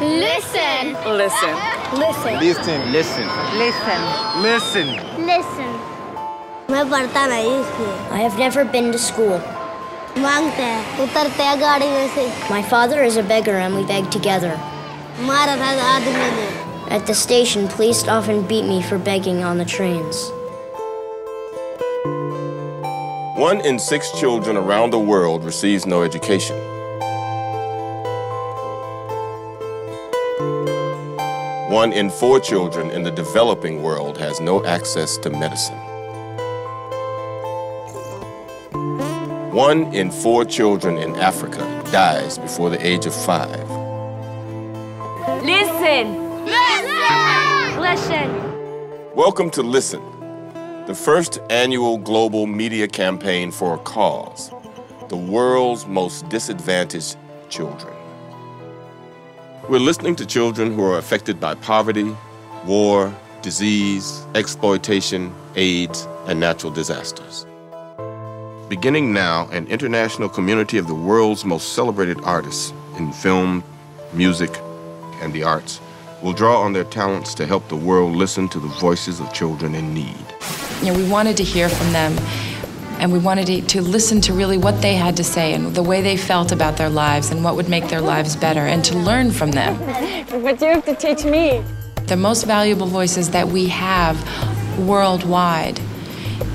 Listen. Listen. Listen. Listen. Listen. Listen. Listen. Listen. I have never been to school. My father is a beggar and we beg together. At the station, police often beat me for begging on the trains. 1 in 6 children around the world receives no education. One in 4 children in the developing world has no access to medicine. 1 in 4 children in Africa dies before the age of 5. Listen. Listen. Listen. Welcome to Listen, the first annual global media campaign for a cause, the world's most disadvantaged children. We're listening to children who are affected by poverty, war, disease, exploitation, AIDS, and natural disasters. Beginning now, an international community of the world's most celebrated artists in film, music, and the arts will draw on their talents to help the world listen to the voices of children in need. We wanted to hear from them, and we wanted to listen to really what they had to say and the way they felt about their lives and what would make their lives better, and to learn from them. But you have to teach me. The most valuable voices that we have worldwide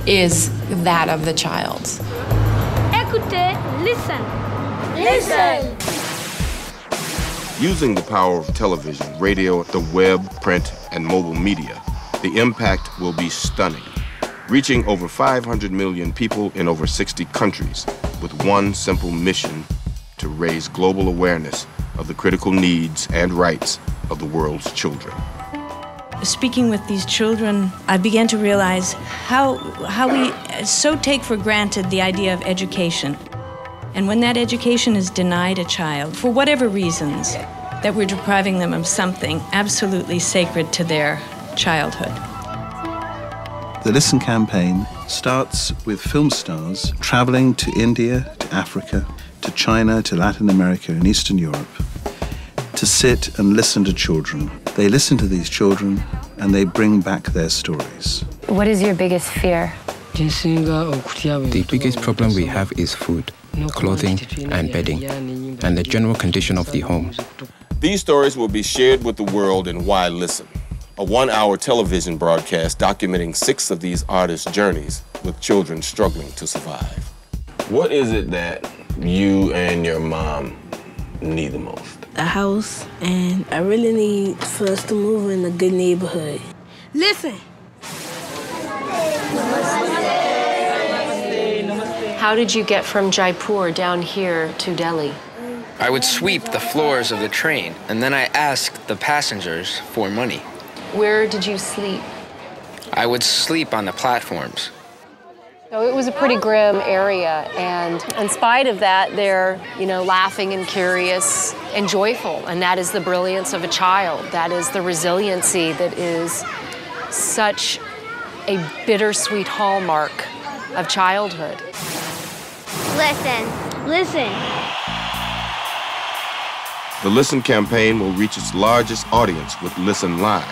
is that of the child's. Écoutez, listen. Listen. Using the power of television, radio, the web, print, and mobile media, the impact will be stunning, reaching over 500 million people in over 60 countries with one simple mission: to raise global awareness of the critical needs and rights of the world's children. Speaking with these children, I began to realize how we so take for granted the idea of education. And when that education is denied a child, for whatever reasons, that we're depriving them of something absolutely sacred to their childhood. The Listen campaign starts with film stars traveling to India, to Africa, to China, to Latin America and Eastern Europe to sit and listen to children. They listen to these children and they bring back their stories. What is your biggest fear? The biggest problem we have is food, clothing, and bedding, and the general condition of the home. These stories will be shared with the world in Why Listen, a 1-hour television broadcast documenting 6 of these artists' journeys with children struggling to survive. What is it that you and your mom need the most? A house, and I really need for us to move in a good neighborhood. Listen. How did you get from Jaipur down here to Delhi? I would sweep the floors of the train, and then I asked the passengers for money. Where did you sleep? I would sleep on the platforms. So it was a pretty grim area, and in spite of that, they're, laughing and curious and joyful, and that is the brilliance of a child. That is the resiliency that is such a bittersweet hallmark of childhood. Listen. Listen. The Listen campaign will reach its largest audience with Listen Live,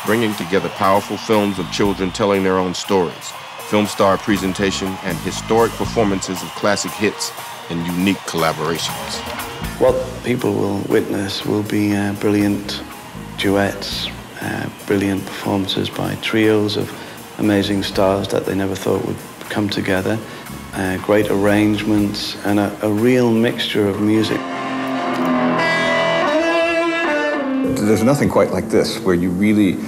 bringing together powerful films of children telling their own stories, film star presentation, and historic performances of classic hits and unique collaborations. What people will witness will be brilliant duets, brilliant performances by trios of amazing stars that they never thought would come together, great arrangements, and a real mixture of music. There's nothing quite like this, where you really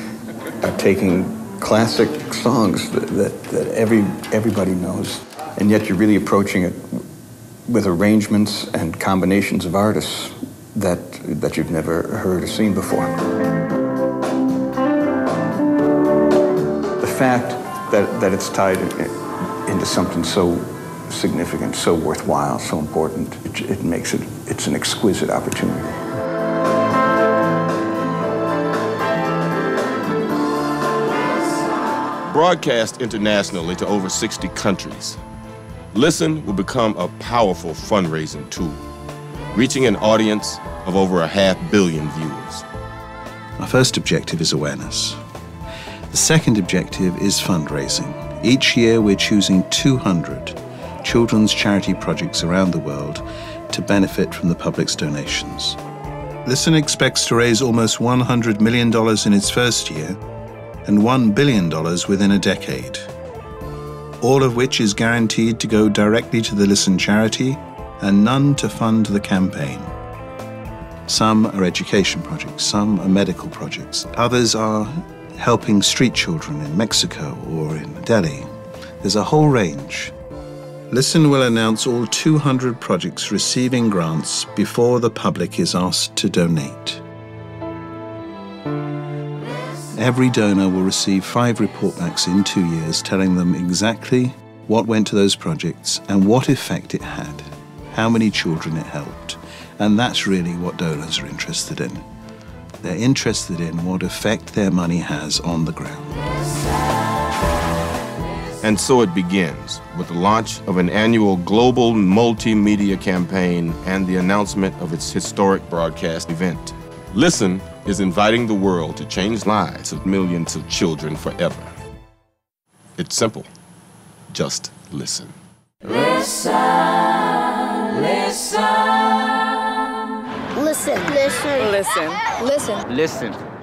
are taking classic songs that everybody knows, and yet you're really approaching it with arrangements and combinations of artists that you've never heard or seen before. The fact that it's tied into something so significant, so worthwhile, so important, it makes it's an exquisite opportunity. Broadcast internationally to over 60 countries, Listen will become a powerful fundraising tool. reaching an audience of over 500 million viewers. Our first objective is awareness. The second objective is fundraising. Each year we're choosing 200 children's charity projects around the world to benefit from the public's donations. Listen expects to raise almost $100 million in its first year and $1 billion within a decade, all of which is guaranteed to go directly to the Listen charity and none to fund the campaign. Some are education projects, some are medical projects, others are helping street children in Mexico or in Delhi. There's a whole range. Listen will announce all 200 projects receiving grants before the public is asked to donate. Every donor will receive 5 reportbacks in 2 years telling them exactly what went to those projects and what effect it had, how many children it helped. And that's really what donors are interested in. They're interested in what effect their money has on the ground. And so it begins with the launch of an annual global multimedia campaign and the announcement of its historic broadcast event. Listen is inviting the world to change lives of millions of children forever. It's simple. Just listen. Listen. Listen. Listen. Listen. Listen. Listen.